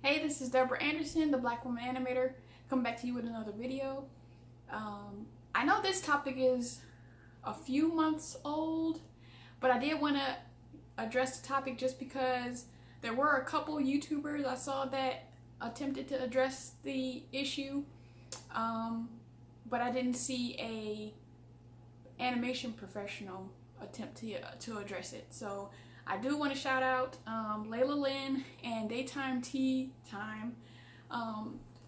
Hey, this is Deborah Anderson, the Black Woman Animator, coming back to you with another video. I know this topic is a few months old, but I did want to address the topic just because there were a couple YouTubers I saw that attempted to address the issue, but I didn't see a animation professional attempt to address it. So I do want to shout out Layla Lynn and Daytime Tea Time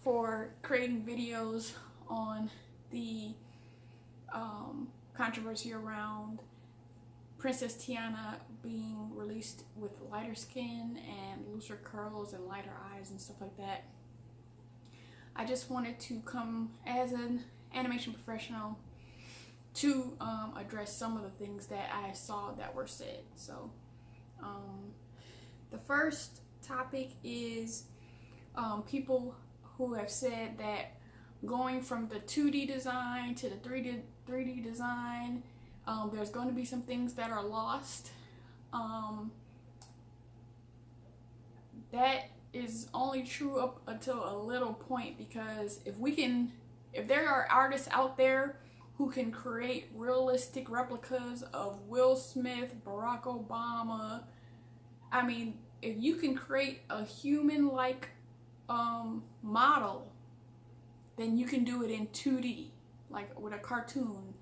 for creating videos on the controversy around Princess Tiana being released with lighter skin and looser curls and lighter eyes and stuff like that. I just wanted to come as an animation professional to address some of the things that I saw that were said. So the first topic is people who have said that going from the 2D design to the 3D design, there's going to be some things that are lost. That is only true up until a little point, because if there are artists out there who can create realistic replicas of Will Smith, Barack Obama, I mean, if you can create a human-like model, then you can do it in 2D, like with a cartoon.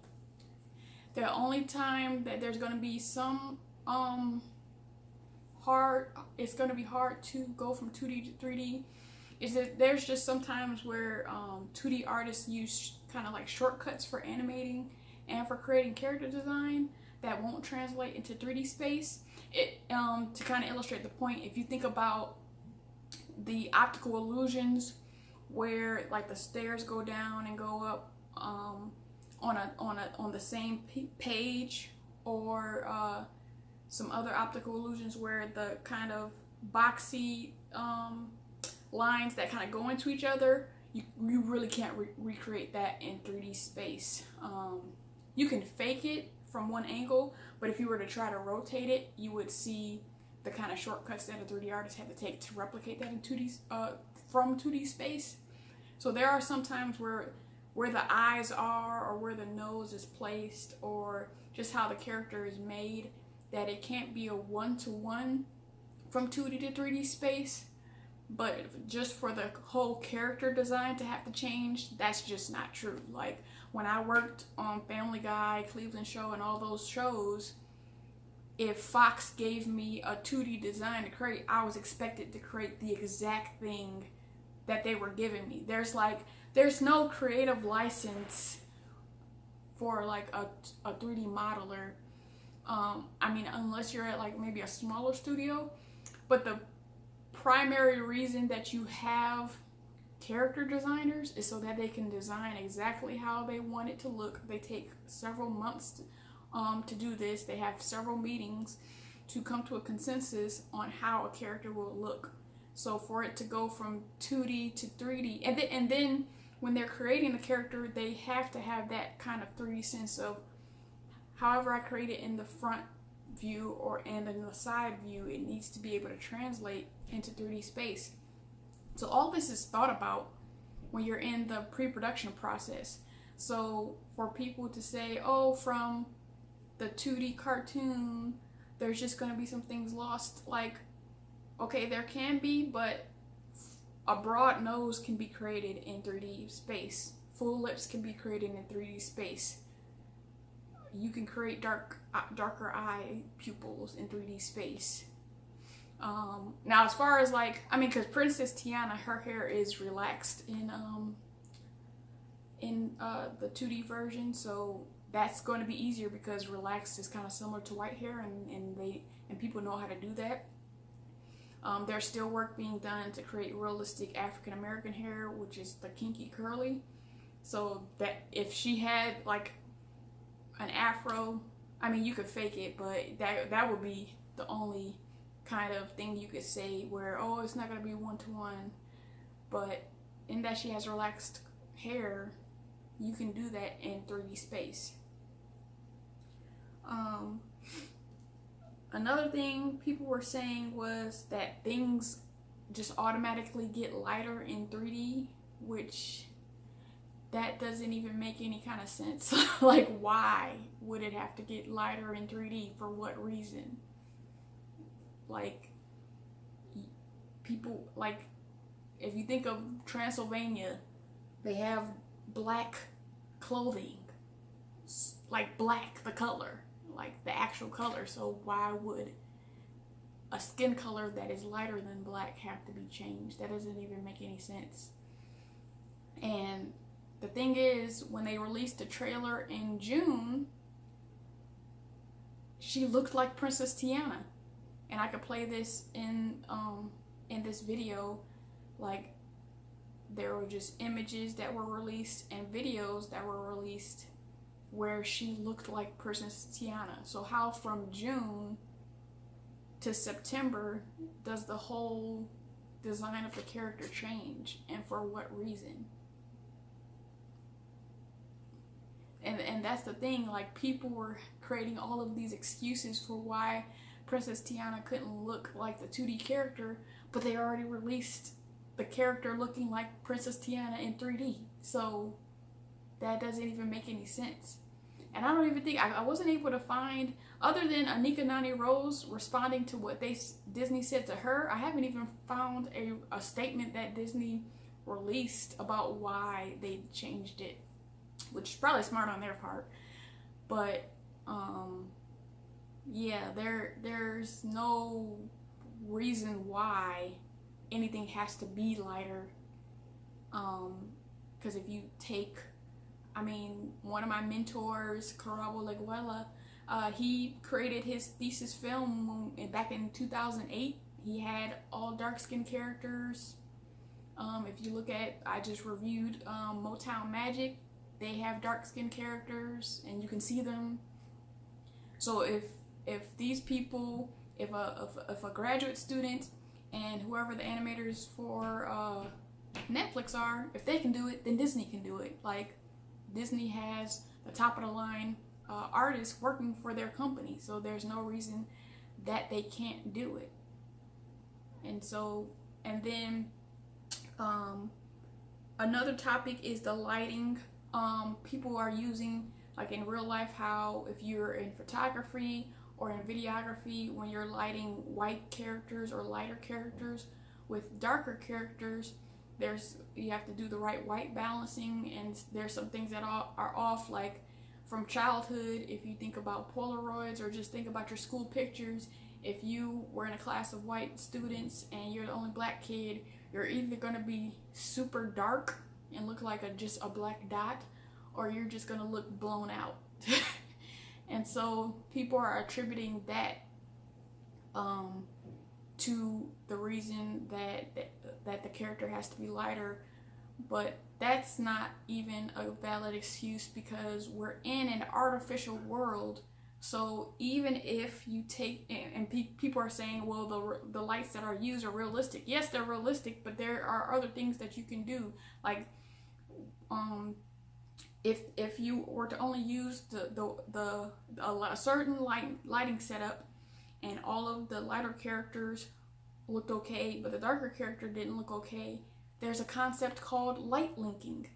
The only time that there's going to be some it's going to be hard to go from 2D to 3D is that there's just sometimes where 2D artists use kind of like shortcuts for animating and for creating character design that won't translate into 3D space. To kind of illustrate the point, if you think about the optical illusions where like the stairs go down and go up on the same page, or some other optical illusions where the kind of boxy lines that kind of go into each other, you really can't recreate that in 3D space. You can fake it from one angle, but if you were to try to rotate it, you would see the kind of shortcuts that a 3D artist had to take to replicate that in 2D from 2D space. So there are some times where the eyes are, or where the nose is placed, or just how the character is made, that it can't be a one-to-one from 2D to 3D space. But just for the whole character design to have to change, that's just not true. Like when I worked on Family Guy, Cleveland Show, and all those shows, if Fox gave me a 2D design to create, I was expected to create the exact thing that they were giving me. There's no creative license for like a 3D modeler. I mean, unless you're at like maybe a smaller studio. But the primary reason that you have character designers is so that they can design exactly how they want it to look. They take several months to do this. They have several meetings to come to a consensus on how a character will look. So for it to go from 2D to 3D, and then when they're creating the character, they have to have that kind of 3D sense of however I create it in the front view and in the side view, it needs to be able to translate into 3D space. So all this is thought about when you're in the pre-production process. So for people to say, oh, from the 2D cartoon, there's just going to be some things lost, like, okay, there can be, but a broad nose can be created in 3D space. Full lips can be created in 3D space. You can create darker eye pupils in 3D space. Now, as far as like, I mean, because Princess Tiana, her hair is relaxed in the 2D version, so that's going to be easier because relaxed is kind of similar to white hair, and people know how to do that. There's still work being done to create realistic African American hair, which is the kinky curly. So that if she had like an afro, I mean, you could fake it, but that would be the only kind of thing you could say where, oh, it's not going to be one-to-one. But in that she has relaxed hair, you can do that in 3D space. Another thing people were saying was that things just automatically get lighter in 3D, which that doesn't even make any kind of sense. Like, why would it have to get lighter in 3D? For what reason? Like, people, like, if you think of Transylvania, they have black clothing, like black, the color, like the actual color. So why would a skin color that is lighter than black have to be changed? That doesn't even make any sense. And the thing is, when they released the trailer in June, she looked like Princess Tiana. And I could play this in this video. Like, there were just images that were released and videos that were released where she looked like Princess Tiana. So how from June to September does the whole design of the character change, and for what reason? And that's the thing, like, people were creating all of these excuses for why Princess Tiana couldn't look like the 2D character, but they already released the character looking like Princess Tiana in 3D. So that doesn't even make any sense. And I don't even think, I wasn't able to find, other than Anika Nani Rose responding to what Disney said to her, I haven't even found a statement that Disney released about why they changed it, which is probably smart on their part. But yeah, there's no reason why anything has to be lighter. Because if you take, I mean, one of my mentors, Karabo Leguela, he created his thesis film back in 2008. He had all dark-skinned characters. If you look at, I just reviewed Motown Magic. They have dark-skinned characters, and you can see them. So if these people, if a graduate student and whoever the animators for Netflix are, if they can do it, then Disney can do it. Like, Disney has the top of the line artists working for their company, so there's no reason that they can't do it. And so, and then another topic is the lighting. People are using, like in real life, how if you're in photography or in videography, when you're lighting white characters or lighter characters with darker characters, you have to do the right white balancing, and there's some things that are off, like from childhood. If you think about Polaroids, or just think about your school pictures, if you were in a class of white students and you're the only black kid, you're either going to be super dark and look like just a black dot, or you're just going to look blown out. And so people are attributing that to the reason that the character has to be lighter, but that's not even a valid excuse, because we're in an artificial world. So even if you take, and people are saying, well, the lights that are used are realistic. Yes, they're realistic, but there are other things that you can do. Like, if you were to only use a certain lighting setup, and all of the lighter characters looked okay, but the darker character didn't look okay, there's a concept called light linking.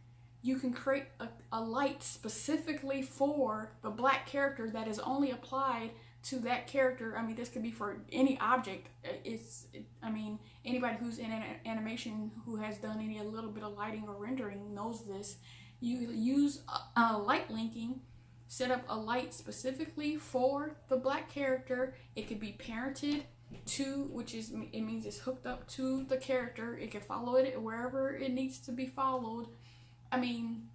You can create a light specifically for the black character that is only applied to that character. I mean, this could be for any object. I mean, anybody who's in an animation who has done a little bit of lighting or rendering knows this. You use light linking, set up a light specifically for the black character. It could be parented to, it means it's hooked up to the character. It can follow it wherever it needs to be followed. I mean,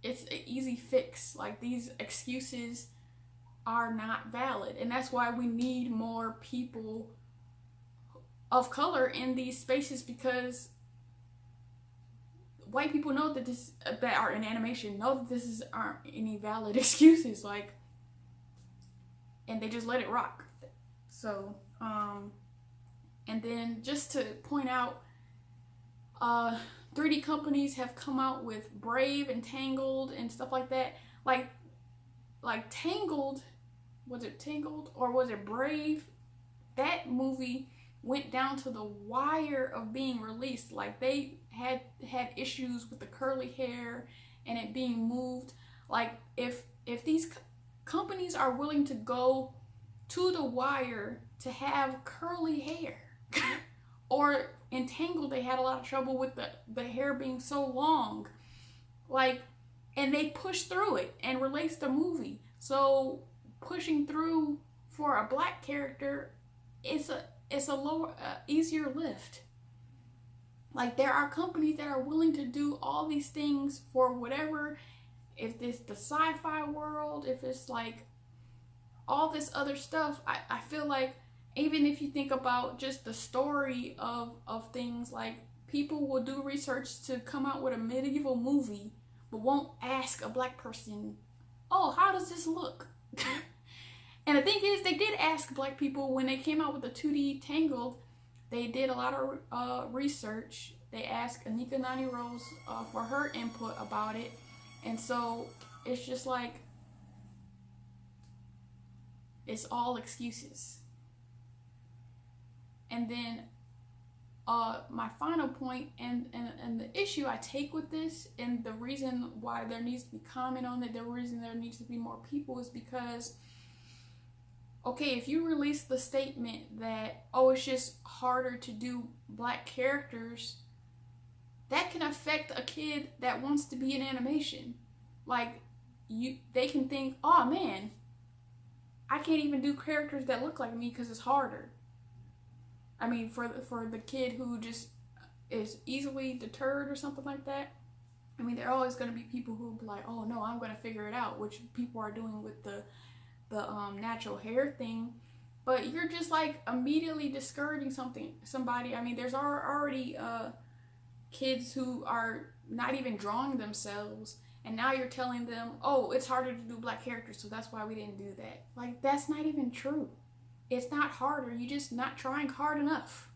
it's an easy fix. Like, these excuses are not valid, and that's why we need more people of color in these spaces, because white people know that are in animation know that aren't any valid excuses, like, and they just let it rock. So, and then just to point out, 3D companies have come out with Brave and Tangled and stuff like that. Like Tangled, was it Tangled or was it Brave? That movie went down to the wire of being released. Like they had issues with the curly hair and it being moved. Like if these companies are willing to go to the wire to have curly hair, or in Tangled they had a lot of trouble with the hair being so long, like, and they pushed through it and released the movie. So pushing through for a black character, it's a lower, easier lift. Like there are companies that are willing to do all these things for whatever, if it's the sci-fi world, if it's like all this other stuff. I feel like even if you think about just the story of things, like people will do research to come out with a medieval movie, but won't ask a black person, oh, how does this look? And the thing is, they did ask black people when they came out with the 2D Tangled. They did a lot of research. They asked Anika Nani Rose for her input about it. And so it's just like, it's all excuses. And then my final point and the issue I take with this, and the reason why there needs to be comment on it, the reason there needs to be more people, is because, okay, if you release the statement that, oh, it's just harder to do black characters, that can affect a kid that wants to be in animation. Like, they can think, oh man, I can't even do characters that look like me because it's harder. I mean, for the kid who just is easily deterred or something like that, I mean, there are always going to be people who will be like, oh no, I'm going to figure it out, which people are doing with the natural hair thing. But you're just like immediately discouraging somebody. I mean, there's already kids who are not even drawing themselves, and now you're telling them, oh, it's harder to do black characters, so that's why we didn't do that. Like, that's not even true. It's not harder, you're just not trying hard enough.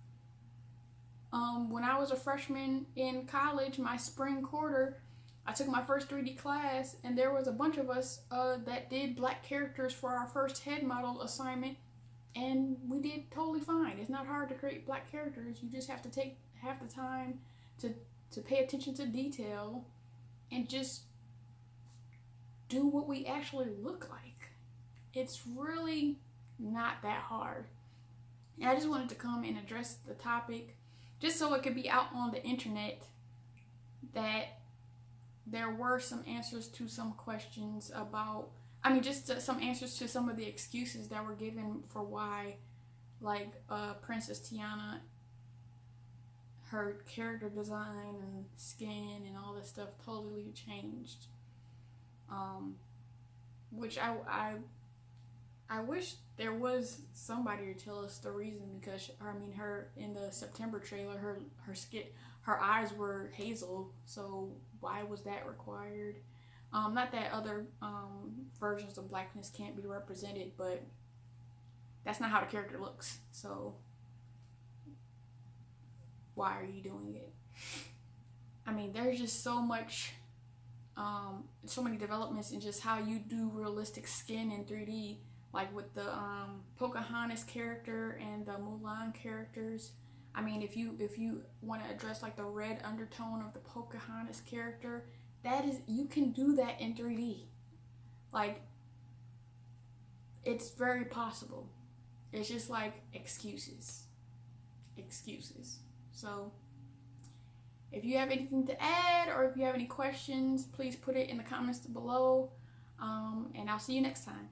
When I was a freshman in college, my spring quarter, I took my first 3D class, and there was a bunch of us that did black characters for our first head model assignment, and we did totally fine. It's not hard to create black characters. You just have to have the time to pay attention to detail and just do what we actually look like. It's really not that hard. And I just wanted to come and address the topic just so it could be out on the internet, that there were some answers to some questions about, I mean, just some answers to some of the excuses that were given for why, like, Princess Tiana, her character design and skin and all this stuff totally changed. Which I wish there was somebody to tell us the reason, because I mean, her in the September trailer, her skin, her eyes were hazel, so why was that required? Not that other versions of blackness can't be represented, but that's not how the character looks, so why are you doing it? I mean, there's just so much, so many developments in just how you do realistic skin in 3D, like with the Pocahontas character and the Mulan characters. I mean, if you want to address like the red undertone of the Pocahontas character, you can do that in 3D. Like, it's very possible. It's just like excuses. So if you have anything to add, or if you have any questions, please put it in the comments below, and I'll see you next time.